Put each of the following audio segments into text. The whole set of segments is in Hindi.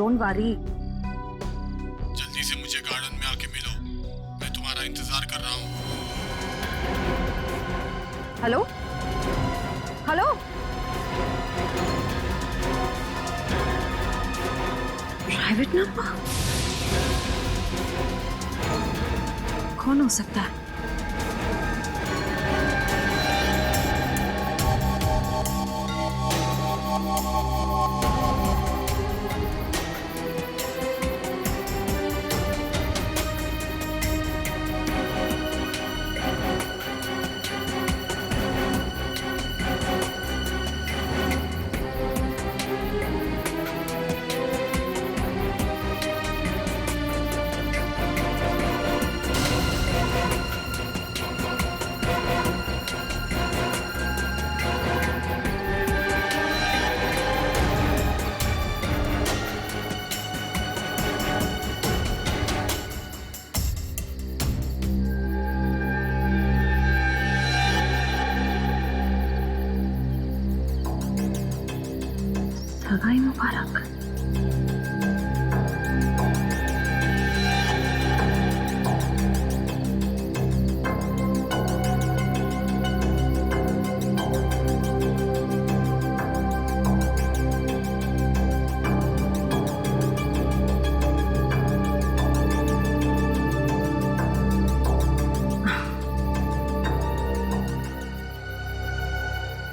Don't worry. जल्दी से मुझे गार्डन में आके मिलो, मैं तुम्हारा इंतजार कर रहा हूँ। Hello hello, private number? कौन हो सकता है? सगाई मुबारक।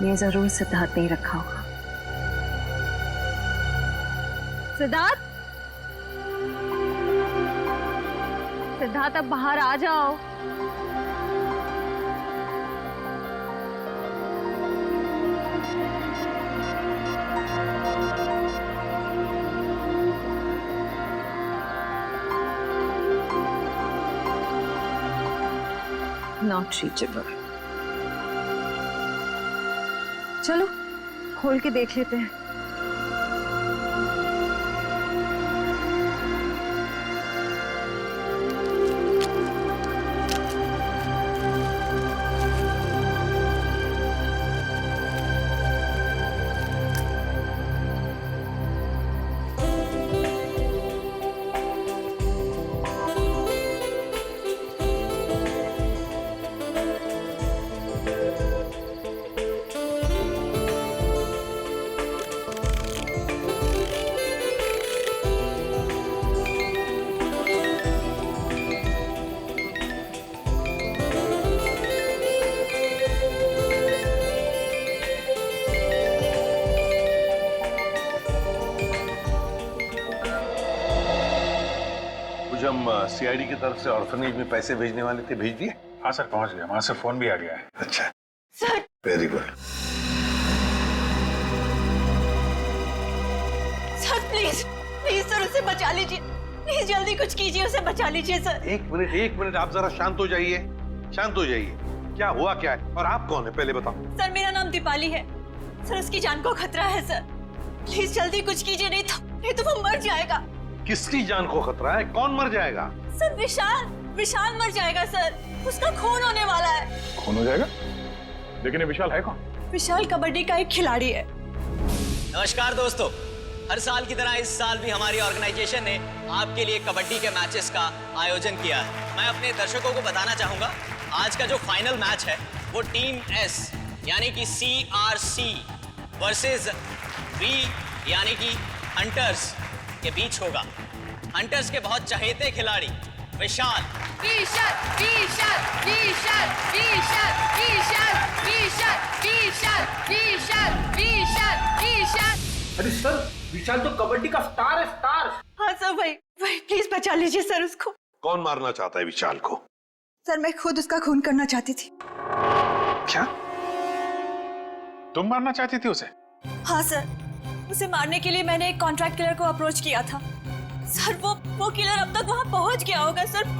ये जरूर सिद्धार्थ ने रखा होगा। सिद्धार्थ, सिद्धार्थ अब बाहर आ जाओ। Not reachable. चलो खोल के देख लेते हैं। जो हम सीआईडी की तरफ से ऑर्फनेज में पैसे भेजने वाले थे, भेज दिए? हाँ सर, पहुंच गया। वहां से फोन भी आ गया है। अच्छा sir, very good. Sir please please sir, उसे बचा लीजिए। प्लीज जल्दी कुछ कीजिए, उसे बचा लीजिए सर। एक मिनट, आप जरा शांत हो जाइए, शांत हो जाइए। क्या हुआ क्या है और आप कौन है पहले बताओ। सर मेरा नाम दीपाली है सर, उसकी जान को खतरा है सर। प्लीज जल्दी कुछ कीजिए, नहीं तो वो मर जाएगा। किसकी जान को खतरा है? कौन मर जाएगा? सर विशाल मर जाएगा सर, उसका खून होने वाला है। खून हो जाएगा? लेकिन ये विशाल है कौन? विशाल कबड्डी का एक खिलाड़ी है। नमस्कार दोस्तों, हर साल की तरह इस साल भी हमारी ऑर्गेनाइजेशन ने आपके लिए कबड्डी के मैचेस का आयोजन किया है। मैं अपने दर्शकों को बताना चाहूंगा, आज का जो फाइनल मैच है वो टीम एस यानी कि CRC वर्सेस B यानी कि हंटर्स के बीच होगा। हंटर्स के बहुत चहेते खिलाड़ी विशाल अरे सर, विशाल तो कबड्डी का स्टार है, स्टार। हाँ सर, वही प्लीज बचा लीजिए सर उसको। कौन मारना चाहता है विशाल को? सर मैं खुद उसका खून करना चाहती थी। क्या तुम मारना चाहती थी उसे? हाँ सर, उसे मारने के लिए मैंने एक कॉन्ट्रैक्ट किलर को अप्रोच किया था। सर वो किलर अब तक वहां पहुंच गया होगा सर।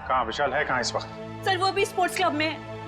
कहाँ विशाल है? कहाँ इस वक्त? सर वो भी स्पोर्ट्स क्लब में है,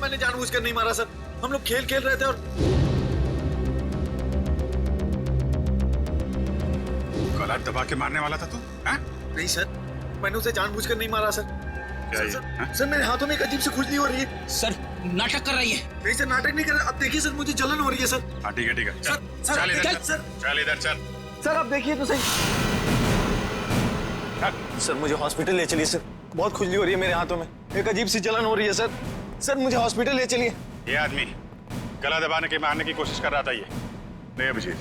मैंने जानबूझकर नहीं मारा सर, हम लोग खेल खेल रहे थे और गला दबा के मारने वाला था तू? नहीं सर, मैंने उसे जानबूझकर नहीं मारा सर। सर मेरे हाथों में एक अजीब सी खुजली हो रही है। सर नाटक कर रही है। नहीं सर, नाटक नहीं कर रहा। अब देखिए सर, मुझे जलन हो रही है सर। हाँ ठीक है ठीक है, सर चल इधर चल, सर चल इधर चल। सर आप देखिए तो सही। सर मुझे हॉस्पिटल ले चलिए सर, बहुत खुजली हो रही है मेरे हाथों में, एक अजीब सी जलन हो रही है सर। सर मुझे हॉस्पिटल ले चलिए। ये आदमी गला दबाने के मारने की कोशिश कर रहा था। ये नहीं अभिजीत,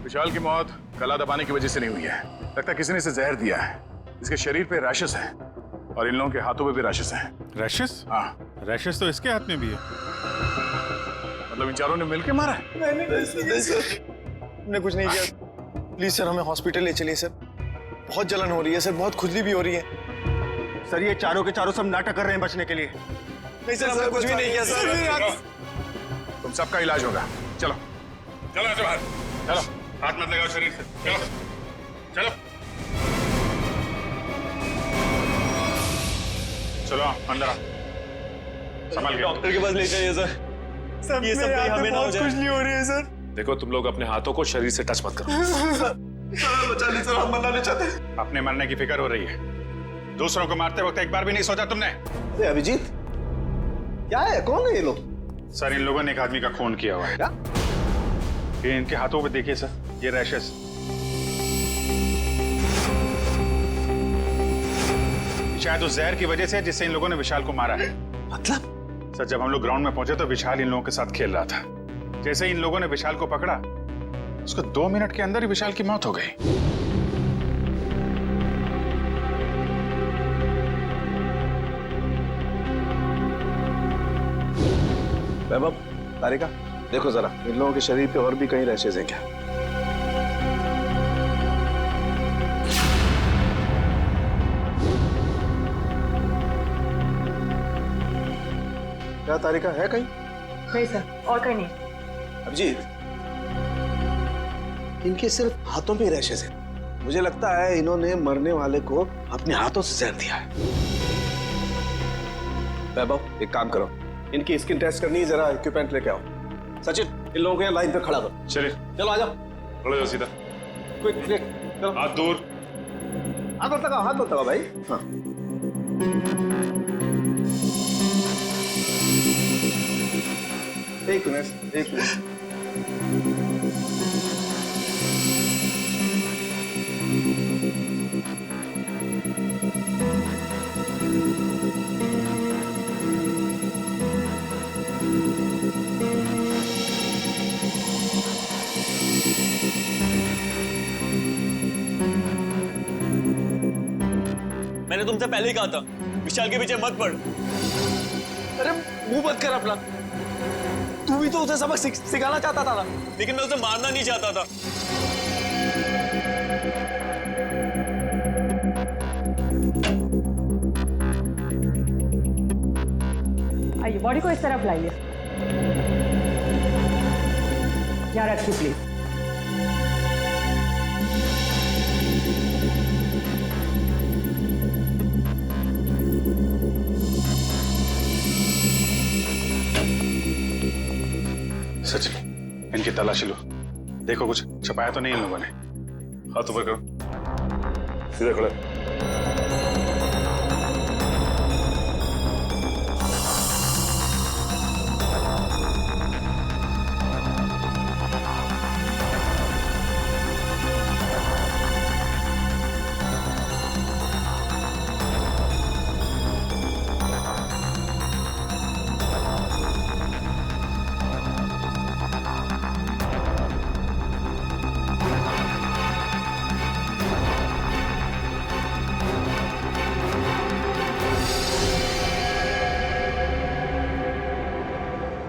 विशाल की मौत गला दबाने की वजह से नहीं हुई है। लगता है किसी ने इसे जहर दिया है। इसके शरीर पे रैशेस हैं और इन लोगों के हाथों पे भी रैशेस हैं। रैशेस? हाँ, रैशेस तो इसके हाथ में भी है। मतलब इन चारों ने मिलकर मारा है? नहीं सर, हमने कुछ नहीं किया। प्लीज सर हमें हॉस्पिटल ले चलिए सर, बहुत जलन हो रही है सर, बहुत खुजली भी हो रही है। सर ये चारों के चारों सब नाटक कर रहे हैं बचने के लिए। नहीं सर, हमने कुछ भी नहीं किया सर। तुम सबका इलाज होगा। चलो चलो ऐसे बाहर चलो, हाथ मत लगाओ शरीर से। चलो चलो चलो अंदर आओ, संभाल के। डॉक्टर के पास ले जाइए सर। ये सब कहीं हमें ना हो जाए। खुजली हो रही है सर। देखो तुम लोग अपने हाथों को शरीर से टच मत करो। सर बचा लीजिए सर, हम मरना नहीं चाहते। अपने मरने की फिक्र हो रही है, दूसरों को मारते वक्त एक बार भी नहीं सोचा तुमने? अभिजीत क्या है, कौन है ये लोग? सर इन लोगों ने एक आदमी का खून किया हुआ है। क्या? ये इनके हाथों पे देखिए सर, ये रैशेस। शायद उस जहर की वजह से जिससे इन लोगों ने विशाल को मारा है। मतलब? सर जब हम लोग ग्राउंड में पहुंचे तो विशाल इन लोगों के साथ खेल रहा था। जैसे ही इन लोगों ने विशाल को पकड़ा, उसको 2 मिनट के अंदर ही विशाल की मौत हो गई। वैभव, तारिका देखो जरा, इन लोगों के शरीर पे और भी कहीं रैशेज हैं क्या? क्या तारिका है कहीं? नहीं सर, और कहीं नहीं। अभिजीत, इनके सिर्फ हाथों पे रैशेज हैं। मुझे लगता है इन्होंने मरने वाले को अपने हाथों से जहर दिया है। वैभव एक काम करो, इनकी स्किन टेस्ट करनी है, जरा इक्विपमेंट लेके आओ। सचिन इन लोगों को यहाँ लाइन पे खड़ा करो। चलिए चलो आ जाओ, खड़े हो सीधा, क्विक क्विक, चलो हाथ दूर। हाथ मत लगाओ भाई। हाँ एक मिनट। मैंने तुमसे पहले ही कहा था विशाल के पीछे मत पड़। अरे मुंह बंद कर अपना, तू भी तो उसे सबक सिखाना चाहता था ना। लेकिन मैं उसे मारना नहीं चाहता था। आइए, बॉडी को इस तरफ लाइए। यहाँ रखिए प्लीज। सचिन इनकी तलाशी लो, देखो कुछ छपाया तो नहीं इन लोगों ने। हाथ ऊपर करो, सीधे खड़े।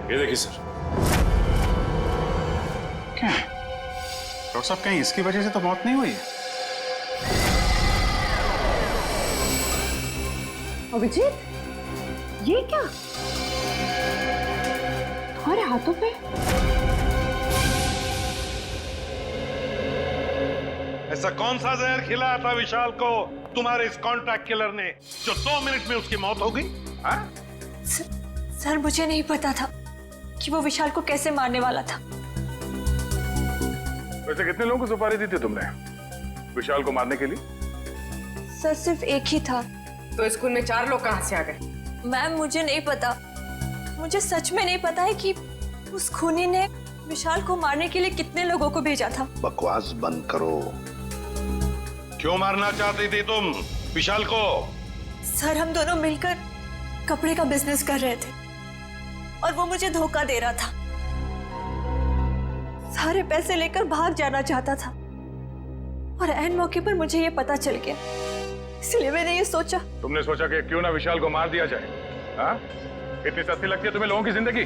ये देखिए सर। क्या है डॉक्टर साहब, कहीं इसकी वजह से तो मौत नहीं हुई है? अभिजीत, ये क्या तुम्हारे हाथों पे? ऐसा कौन सा जहर खिलाया था विशाल को तुम्हारे इस कॉन्ट्रैक्ट किलर ने, जो 2 मिनट में उसकी मौत हो गई? सर मुझे नहीं पता था कि वो विशाल को कैसे मारने वाला था। वैसे कितने लोगों को सुपारी दी थी तुमने विशाल को मारने के लिए? सर सिर्फ एक ही था। तो स्कूल में 4 लोग कहाँ से आ गए? मैम मुझे नहीं पता, मुझे सच में नहीं पता है कि उस खूनी ने विशाल को मारने के लिए कितने लोगों को भेजा था। बकवास बंद करो। क्यों मारना चाहती थी तुम विशाल को? सर हम दोनों मिलकर कपड़े का बिजनेस कर रहे थे और वो मुझे धोखा दे रहा था। सारे पैसे लेकर भाग जाना चाहता था और ऐन मौके पर मुझे ये पता चल गया, इसलिए मैंने ये सोचा। तुमने सोचा कि क्यों ना विशाल को मार दिया जाए? हाँ? इतनी सस्ती लगती है तुम्हें लोगों की जिंदगी?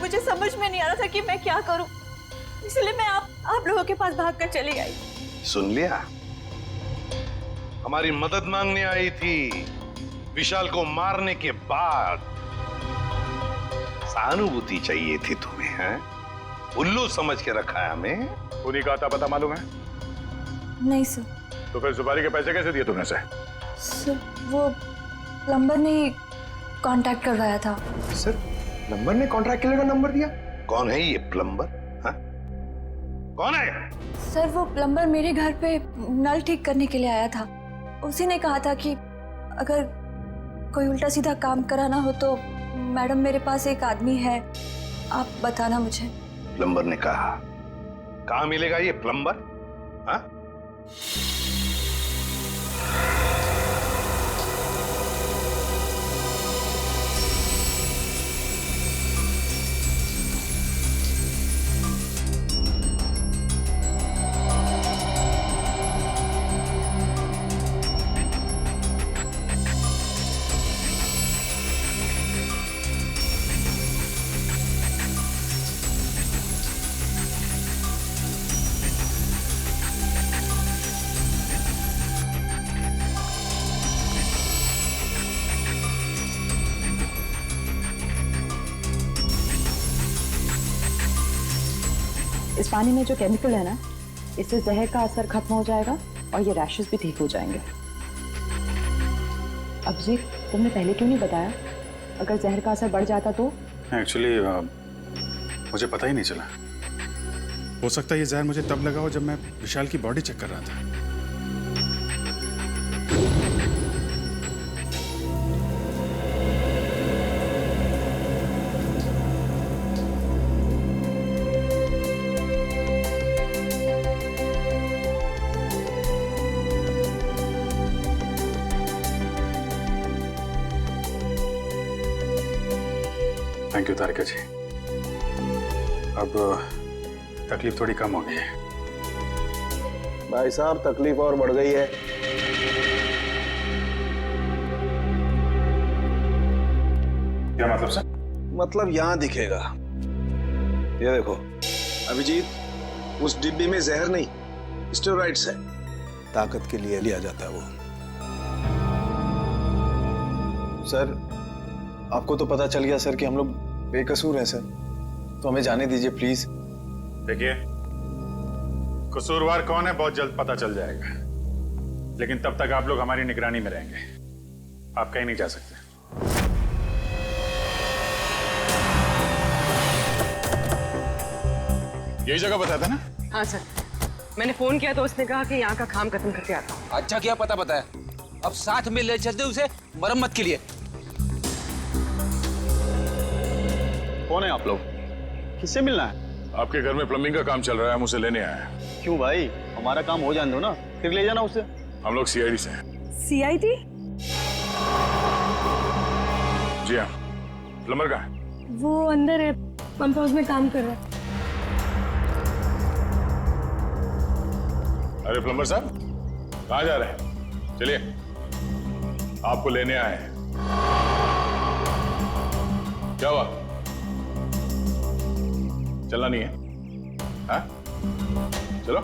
मुझे समझ में नहीं आ रहा था कि मैं क्या करूं, इसलिए मैं आप लोगों के पास भागकर चली आई। सुन लिया, हमारी मदद मांगने आई थी विशाल को मारने के बाद। सहानुभूति चाहिए थी तुम्हें, हैं? उल्लू समझ के रखा है हमें। उन्हीं का आता पता मालूम है? नहीं सर। तो फिर सुपारी के पैसे कैसे दिए तुमने? सर वो प्लम्बर ने कांटेक्ट करवाया था। सर प्लम्बर ने कॉन्ट्रैक्ट किलर का नंबर दिया? कौन है ये प्लम्बर? हाँ? कौन है? सर वो प्लम्बर मेरे घर पे नल ठीक करने के लिए आया था। उसी ने कहा था कि अगर कोई उल्टा सीधा काम कराना हो तो मैडम मेरे पास एक आदमी है, आप बताना मुझे। प्लम्बर ने कहा? कहाँ मिलेगा ये प्लम्बर? हाँ? इस पानी में जो केमिकल है ना, इससे जहर का असर खत्म हो जाएगा और ये रैशेस भी ठीक हो जाएंगे। अभिजीत, तुमने पहले क्यों नहीं बताया? अगर जहर का असर बढ़ जाता तो? एक्चुअली मुझे पता ही नहीं चला। हो सकता है ये जहर मुझे तब लगा हो जब मैं विशाल की बॉडी चेक कर रहा था। थैंक यू तारिका जी। अब तकलीफ थोड़ी कम हो गई है। भाई साहब तकलीफ और बढ़ गई है। क्या मतलब सर? मतलब यहां दिखेगा, ये देखो अभिजीत, उस डिब्बी में जहर नहीं स्टेरॉइड्स है, ताकत के लिए लिया जाता है वो। सर आपको तो पता चल गया सर कि हम लोग बेकसूर हैं सर, तो हमें जाने दीजिए प्लीज। देखिए, कसूरवार कौन है बहुत जल्द पता चल जाएगा, लेकिन तब तक आप लोग हमारी निगरानी में रहेंगे। आप कहीं नहीं जा सकते। यही जगह बताया था ना? हाँ सर, मैंने फोन किया तो उसने कहा कि यहाँ का काम खत्म करके आता हूँ। अच्छा क्या पता बताया, अब साथ में ले चलते उसे मरम्मत के लिए। कौन है आप लोग? किससे मिलना है? आपके घर में प्लम्बिंग का काम चल रहा है, हम उसे लेने आए हैं। क्यों भाई, हमारा काम हो जाने दो ना, फिर ले जाना उसे। हम लोग सीआईडी से हैं। सीआईडी? जी हाँ। प्लम्बर कहाँ है? वो अंदर है, पंप हाउस में काम कर रहा है। अरे प्लम्बर साहब, कहाँ जा रहे हैं? चलिए, आपको लेने आए हैं। क्या हुआ? चलना नहीं है? हाँ? चलो।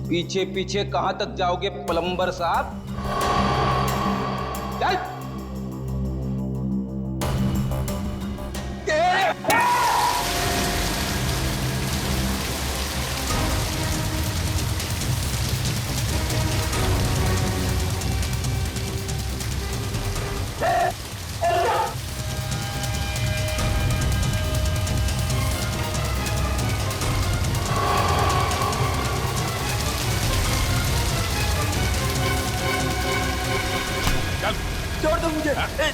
पीछे पीछे कहां तक जाओगे प्लम्बर साहब? चल। छोड़ दो मुझे।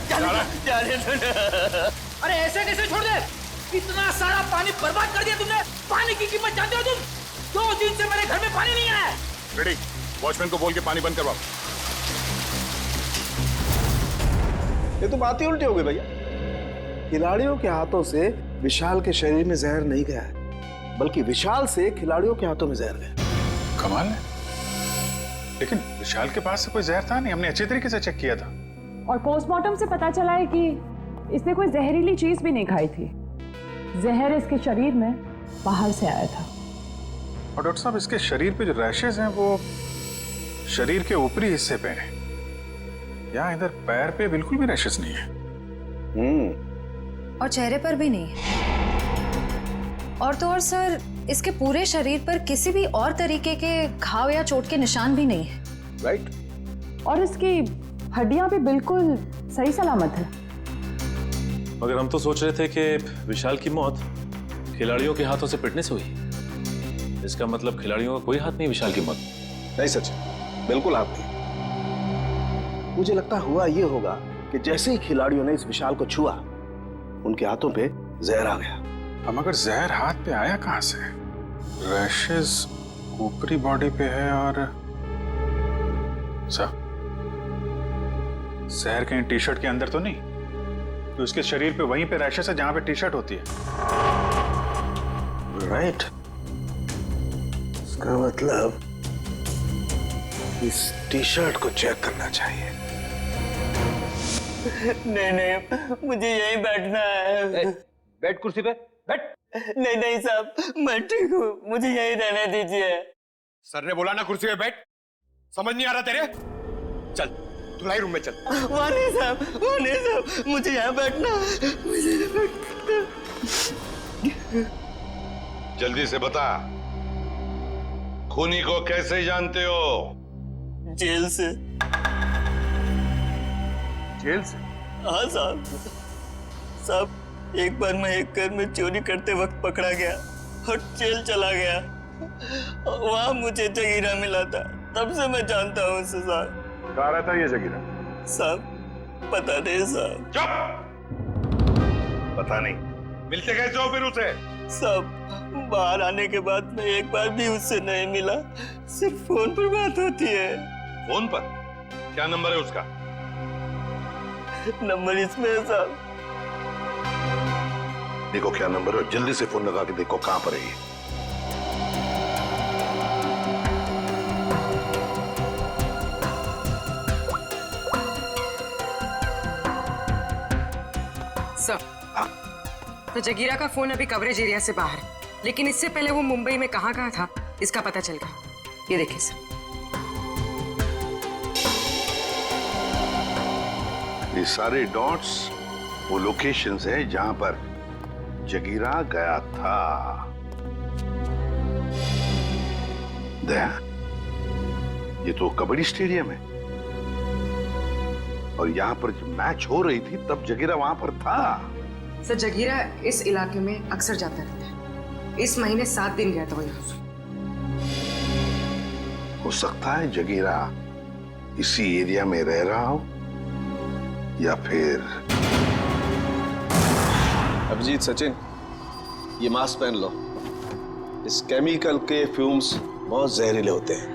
जाने दो ना। अरे ऐसे कैसे छोड़ दे? इतना सारा पानी बर्बाद कर दिया तुमने। पानी की कीमत जानते हो तुम? 2 दिन से मेरे घर में पानी नहीं आया। रेडी, वॉचमैन को बोल के पानी बंद करवाओ। ये तो बात ही उल्टी हो गई भैया। खिलाड़ियों के हाथों से विशाल के शरीर में जहर नहीं गया है, बल्कि विशाल से खिलाड़ियों के हाथों में जहर गया। कमाल है, लेकिन विशाल के पास से कोई जहर था नहीं, हमने अच्छे तरीके से चेक किया था। और पोस्टमार्टम से पता चला है कि इसने कोई जहरीली चीज भी नहीं खाई थी। जहर इसके शरीर में बाहर से आया था। और डॉक्टर साहब, इसके शरीर पे जो रैशेज हैं वो शरीर के ऊपरी हिस्से पे हैं। यहाँ इधर पैर पे बिल्कुल भी रैशेज नहीं है। और चेहरे पर भी नहीं है। और तो और सर, इसके पूरे शरीर पर किसी भी और तरीके के घाव या चोट के निशान भी नहीं है। राइट। और इसकी हड्डियां भी बिल्कुल सही सलामत है। मगर हम तो सोच रहे थे कि विशाल की मौत खिलाड़ियों के हाथों से पिटने से हुई। इसका मतलब खिलाड़ियों का कोई हाथ नहीं विशाल की मौत। नहीं सच, बिल्कुल हाथ नहीं। मुझे लगता हुआ ये होगा कि जैसे ही खिलाड़ियों ने इस विशाल को छुआ, उनके हाथों पे जहर आ गया। अब मगर जहर हाथ पे आया कहां से? रैशेज ऊपरी बॉडी पे है और जहर कहीं टी शर्ट के अंदर तो नहीं? तो उसके शरीर पे वहीं पे रैशेज है जहां पे टी शर्ट होती है। राइट। इसका मतलब इस टी शर्ट को चेक करना चाहिए। नहीं, मुझे यहीं बैठना है। बैठ कुर्सी पे, बैठ। नहीं साहब, मैं ठीक हूँ, मुझे यहीं रहने दीजिए। सर ने बोला ना कुर्सी पे बैठ। समझ नहीं आ रहा तेरे? चल धुलाई रूम में चल। वहाँ नहीं साहब, मुझे यहाँ बैठना है, मुझे यहाँ बैठना। जल्दी से बता, खूनी को कैसे जानते हो? जेल से। जेल से? हाँ साहब, एक बार मैं एक घर में चोरी करते वक्त पकड़ा गया और जेल चला गया। वहाँ मुझे जगीरा मिला था, तब से मैं जानता हूँ उसे साहब। कहाँ रहता है ये जगीरा? साहब पता नहीं साहब। चुप! पता नहीं? मिलते कैसे हो फिर उसे? साहब बाहर आने के बाद मैं एक बार भी उससे नहीं मिला, सिर्फ फोन पर बात होती है। फोन पर? क्या नंबर है उसका? नंबर इसमें है साहब। देखो क्या नंबर है, जल्दी से फोन लगा के देखो कहां पर है ये। सर, तो जगीरा का फोन अभी कवरेज एरिया से बाहर है, लेकिन इससे पहले वो मुंबई में कहाँ था इसका पता चल गया। ये देखिए सर। ये सारे डॉट्स वो लोकेशंस हैं जहां पर जगीरा गया था। ये तो कबड्डी स्टेडियम है और यहाँ पर जब मैच हो रही थी तब जगीरा वहां पर था। सर जगीरा इस इलाके में अक्सर जाता रहता है। इस महीने 7 दिन गया था वो यहाँ। हो सकता है जगीरा इसी एरिया में रह रहा हो या फिर। अभिजीत, सचिन, ये मास्क पहन लो। इस केमिकल के फ्यूम्स बहुत जहरीले होते हैं।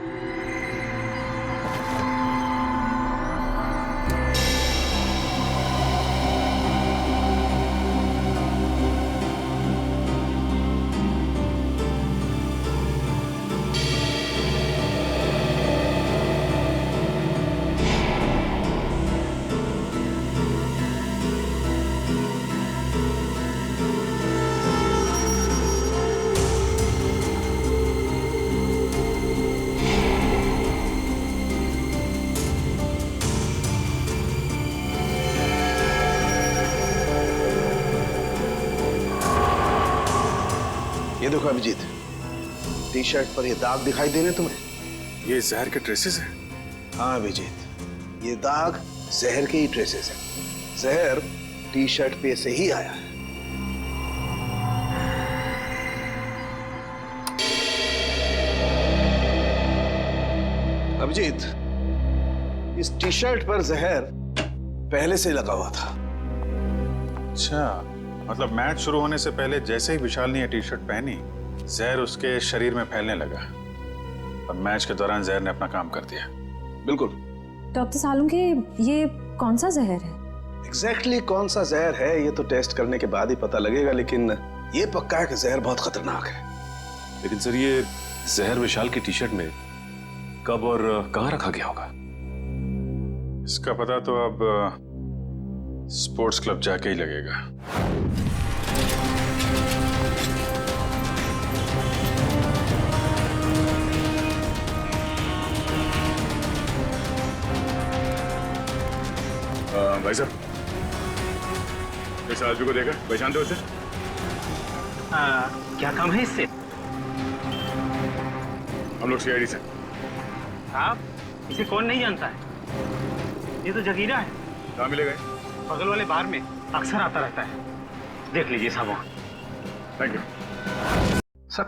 ये देखो अभिजीत, टी शर्ट पर ये दाग दिखाई दे रहे तुम्हें? ये जहर के ट्रेसेस हैं? हाँ अभिजीत, ये दाग जहर के ही ट्रेसेस हैं। जहर टी शर्ट पे से ही आया है। अभिजीत, इस टी शर्ट पर जहर पहले से ही लगा हुआ था। अच्छा, मतलब मैच शुरू होने से पहले जैसे ही विशाल ने ये टी शर्ट पहनी, जहर उसके शरीर में फैलने लगा और मैच के दौरान जहर ने अपना काम कर दिया। बिल्कुल। डॉक्टर सालुंखे, ये कौन सा जहर है? एग्जैक्टली कौन सा जहर है ये तो टेस्ट करने के बाद ही पता लगेगा, लेकिन ये पक्का है कि जहर बहुत खतरनाक है। लेकिन सर, ये जहर विशाल की टी शर्ट में कब और कहां रखा गया होगा? इसका पता तो अब स्पोर्ट्स क्लब जाके ही लगेगा। भाई साहब, इस आदमी को देखा, पहचानते हो उसे? क्या काम है इससे? हम लोग सीआईडी से। आप इसे कौन नहीं जानता है? ये तो जगीरा है। कहाँ मिलेगा? बगल वाले बार में अक्सर आता रहता है, देख लीजिए साहब। Thank you sir.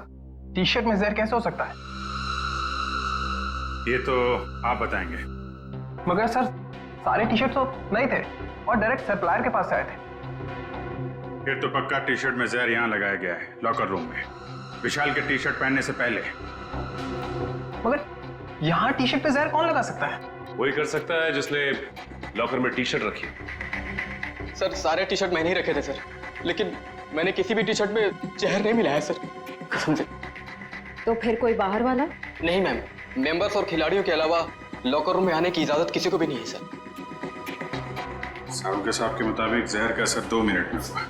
T shirt में जहर कैसे हो सकता है? ये तो आप बताएंगे। मगर सर, सारे टी शर्ट तो नहीं थे और डायरेक्ट सप्लायर के पास से आए थे। फिर तो पक्का टी शर्ट में जहर यहाँ लगाया गया है, लॉकर रूम में, विशाल के टी शर्ट पहनने से पहले। मगर यहाँ टी शर्ट पे जहर कौन लगा सकता है? वही कर सकता है जिसने लॉकर में टी शर्ट रखी। सर, सारे टी शर्ट मैंने ही रखे थे सर, लेकिन मैंने किसी भी टी शर्ट में जहर नहीं मिलाया सर, कसम से। तो फिर कोई बाहर वाला? नहीं मैम, मेंबर्स और खिलाड़ियों के अलावा लॉकर रूम में आने की इजाजत किसी को भी नहीं है सर। सालुंखे साहब के मुताबिक जहर का असर 2 मिनट में हुआ।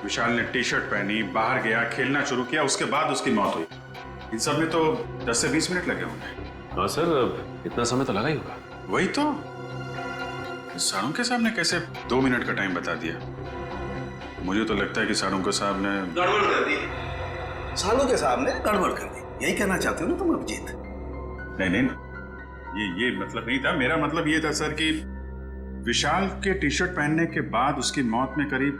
विशाल ने टी शर्ट पहनी, बाहर गया, खेलना शुरू किया, उसके बाद उसकी मौत हुई। इन सब में तो 10 से 20 मिनट लगे होंगे। हाँ सर, इतना समय तो लगा ही होगा। वही तो, सालुंखे साहब ने कैसे 2 मिनट का टाइम बता दिया? मुझे तो लगता है कि सालुंखे साहब ने गड़बड़ कर दी। सालुंखे साहब ने गड़बड़ कर दी, यही कहना चाहते हो ना तुम अभिजीत? नहीं, ये मतलब नहीं था। मेरा मतलब ये था सर कि विशाल के टी शर्ट पहनने के बाद उसकी मौत में करीब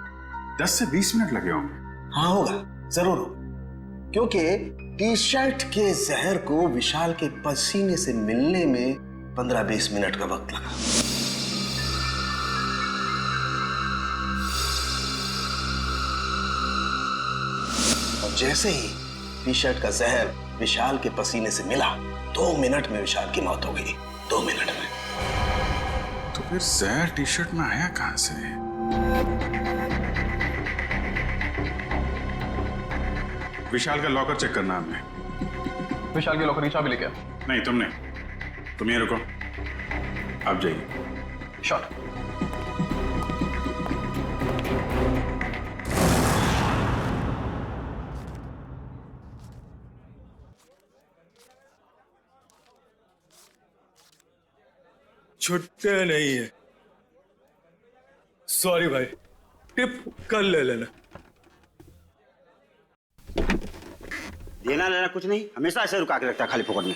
10 से 20 मिनट लगे होंगे। हाँ होगा, जरूर होगा, क्योंकि टी शर्ट के जहर को विशाल के पसीने से मिलने में 15-20 मिनट का वक्त लगा। और जैसे ही टी शर्ट का जहर विशाल के पसीने से मिला, 2 मिनट में विशाल की मौत हो गई। 2 मिनट में। तो फिर जहर टी शर्ट में आया कहां से? विशाल का लॉकर चेक करना हमने। विशाल के लॉकर की चाबी लेके आओ। नहीं, तुम नहीं, तुम ये रुको, आप जाइए। शॉट। छुट्टे नहीं है। सॉरी भाई, टिप कल ले लेना। देना लेना कुछ नहीं, हमेशा ऐसे रुका के रखता है खाली फोकट में।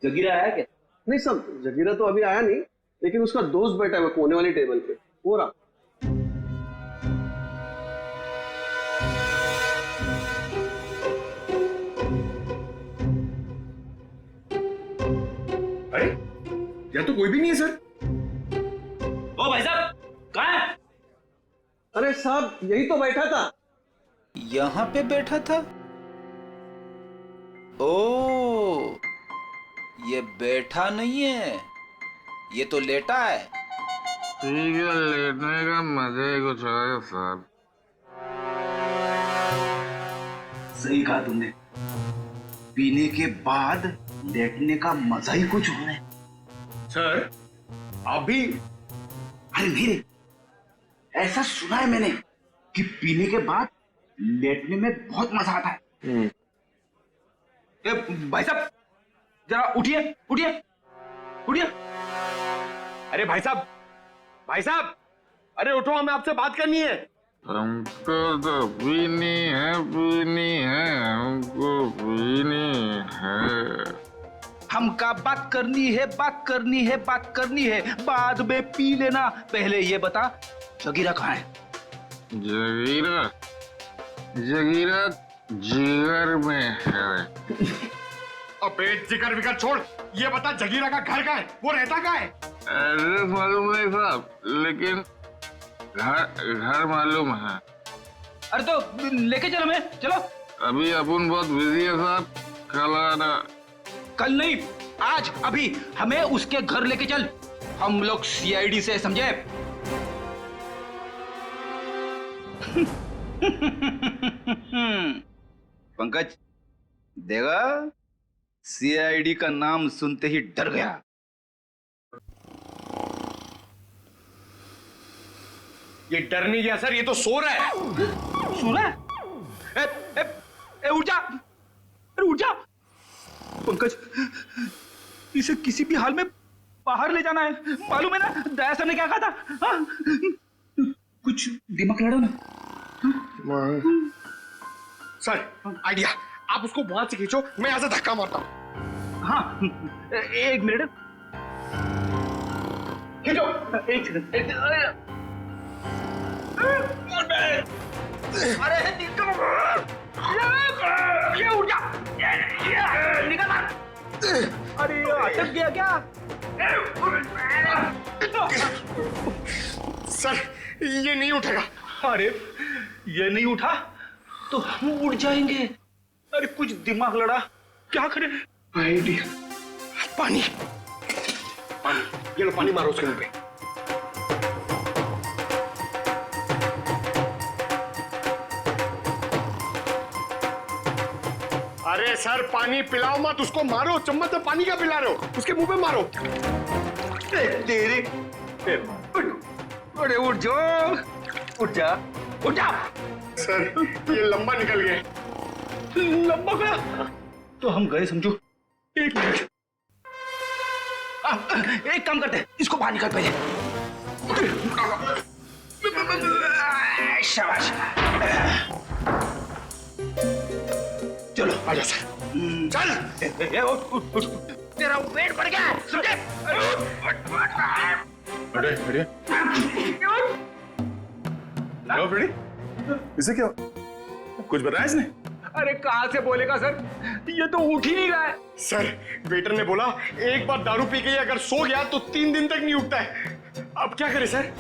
जगीरा आया क्या? नहीं सब, जगीरा तो अभी आया नहीं, लेकिन उसका दोस्त बैठा है कोने वाली टेबल पे, वो रहा। अरे यहाँ तो कोई भी नहीं है सर। ओ भाई साहब, कहाँ है? अरे साहब, यही तो बैठा था। यहाँ पे बैठा था? ओ, ये बैठा नहीं है, ये तो लेटा है। ठीक है, लेटने का मजा ही कुछ है साहब। सही कहा तुमने, पीने के बाद लेटने का मजा ही कुछ और है। सर, आप भी? अरे नहीं रे, ऐसा सुना है मैंने कि पीने के बाद लेटने में बहुत मजा आता है। ए, भाई साहब, जरा उठिए, उठिए, उठिए। अरे भाई साहब, भाई साहब, अरे उठो, हमें आपसे बात करनी है। हमको तो पीनी है, हमको पीनी है। हमका बात करनी है, बात करनी है, बात करनी है, बाद में पी लेना। पहले ये बता, जगीरा कहाँ है? जगीरा जिगर में है। अबे जिगर विगर छोड़, ये बता जगीरा का घर कहाँ है, वो रहता कहाँ है? एड्रेस मालूम नहीं साहब, लेकिन घर मालूम है। अरे तो लेके चलो हमें, चलो। अभी अपन बहुत बिजी है साहब, कल आना। कल नहीं, आज, अभी हमें उसके घर लेके चल। हम लोग सीआईडी से, समझे? पंकज देगा, सीआईडी का नाम सुनते ही डर गया। ये डर नहीं गया सर, ये तो सो रहा है। सो रहा है? उठ जा, अरे उठ जा। पंकज, इसे किसी भी हाल में बाहर ले जाना है, मालूम है ना दया सर ने क्या कहा था? हाँ? कुछ दिमाग लड़ो ना। सर आइडिया, आप उसको वहां से खींचो, मैं यहां से धक्का मारता हूं। हाँ, एक मिनट खींचो, एक सेकंड। अरे निकल, ये उठ जा, निकल। अरे अटक गया क्या? सर ये नहीं उठेगा। अरे ये नहीं उठा तो हम उठ जाएंगे। अरे कुछ दिमाग लड़ा, क्या करें? आइडिया, पानी पानी, ये लो पानी मारो उसके मुंह पे। अरे सर पानी पिलाओ मत उसको, मारो, चम्मच में पानी का पिला रहे हो, उसके मुंह पे मारो। तेरे अरे उठ जाओ, उठ जा, उठ जा। सर ये लंबा निकल गया। लंबा गया तो हम गए समझो। एक मिनट, एक काम करते हैं, इसको बाहर निकाल पहले। शाबाश, चलो आजा सर, चल। उठ, तेरा वेट बढ़ गया, समझे? अरे फ्रेडी, इसे क्या कुछ बताया इसने? अरे कहां से बोलेगा सर, ये तो उठ ही नहीं रहा है। सर वेटर ने बोला एक बार दारू पी के अगर सो गया तो 3 दिन तक नहीं उठता है। अब क्या करें सर?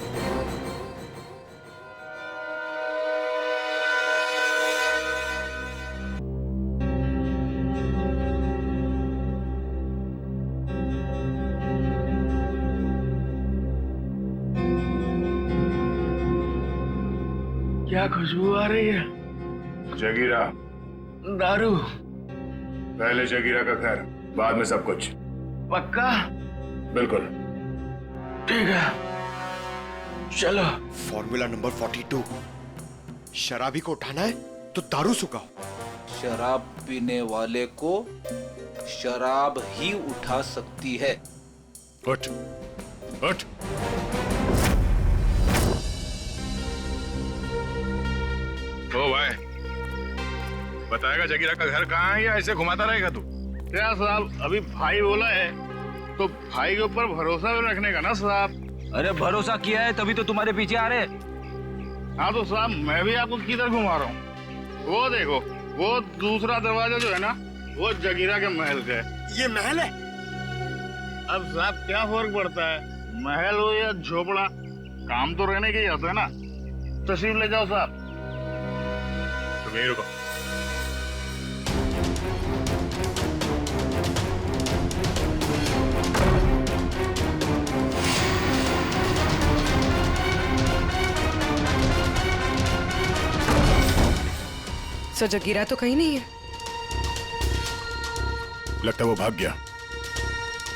क्या खुशबू आ रही है? जगीरा, दारू। पहले जगीरा का घर, बाद में सब कुछ। पक्का? बिल्कुल। ठीक है, चलो। फॉर्मूला नंबर 42, शराबी को उठाना है तो दारू सुखाओ। शराब पीने वाले को शराब ही उठा सकती है। उठ, उठ। ओ भाई, बताएगा जगीरा का घर कहाँ है या ऐसे घुमाता रहेगा तू? क्या साहब, अभी भाई बोला है तो भाई के ऊपर भरोसा भी रखने का ना साहब। अरे भरोसा किया है तभी तो तुम्हारे पीछे आ रहे। हाँ तो साहब मैं भी आपको किधर घुमा रहा हूँ, वो देखो, वो दूसरा दरवाजा जो है ना, वो जगीरा के महल का है। ये महल है? अब साहब क्या फर्क पड़ता है, महल हो या झोपड़ा, काम तो रहने के ही होता है ना। तशरीफ ले जाओ साहब। तुम यहीं रुको। सर जगीरा तो कहीं नहीं है। लगता है वो भाग गया।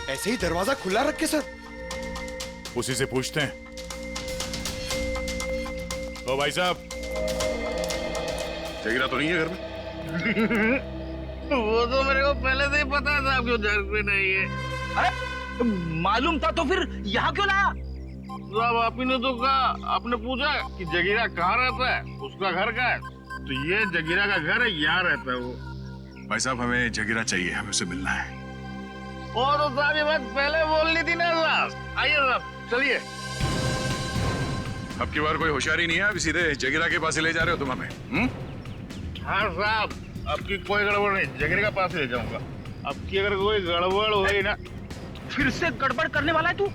ऐसे ही दरवाजा खुला रख के सर? उसी से पूछते हैं। ओ भाई साहब, जगीरा तो नहीं है घर में? वो तो मेरे को पहले से ही पता था आपको घर पे नहीं है। अरे मालूम था तो फिर यहाँ क्यों लाया? साहब आप ही ने तो कहा, आपने पूछा कि जगीरा कहाँ रहता है, उसका घर कहाँ है, तो ये जगीरा का घर है, यहाँ रहता है वो। भाई साहब हमें जगीरा चाहिए, हमें उससे मिलना है। और तो साहब ये बात पहले बोलनी थी ना साहब। आइए साहब, चलिए। अब की बार कोई होशियारी नहीं है, अभी सीधे जगीरा के पास ही ले जा रहे हो तुम हमें? हाँ साहब, आपकी कोई गड़बड़ नहीं, जगीरे का पास ले जाऊंगा। आपकी अगर कोई गड़बड़ हुई ना, फिर से गड़बड़ करने वाला है तू?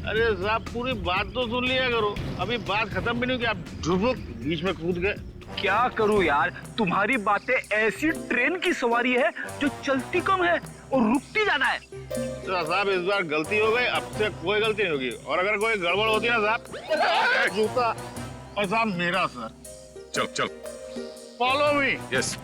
अरे साहब पूरी बात तो सुन लिया करो, अभी बात खत्म भी नहीं हुई, आप झुक बीच में कूद गए। क्या करूं यार, तुम्हारी बातें ऐसी ट्रेन की सवारी है जो चलती कम है और रुकती ज्यादा है। तो साहब इस बार गलती हो गई, अब से कोई गलती नहीं होगी, और अगर कोई गड़बड़ होती है ना साहब, जूता और साहब मेरा सर। चल चल, फॉलो मी। यस।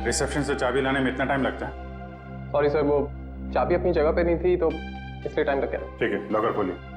रिसेप्शन से चाबी लाने में इतना टाइम लगता है? सॉरी सर, वो चाबी अपनी जगह पे नहीं थी तो इसलिए टाइम लग गया। ठीक है, लॉकर खोलिए।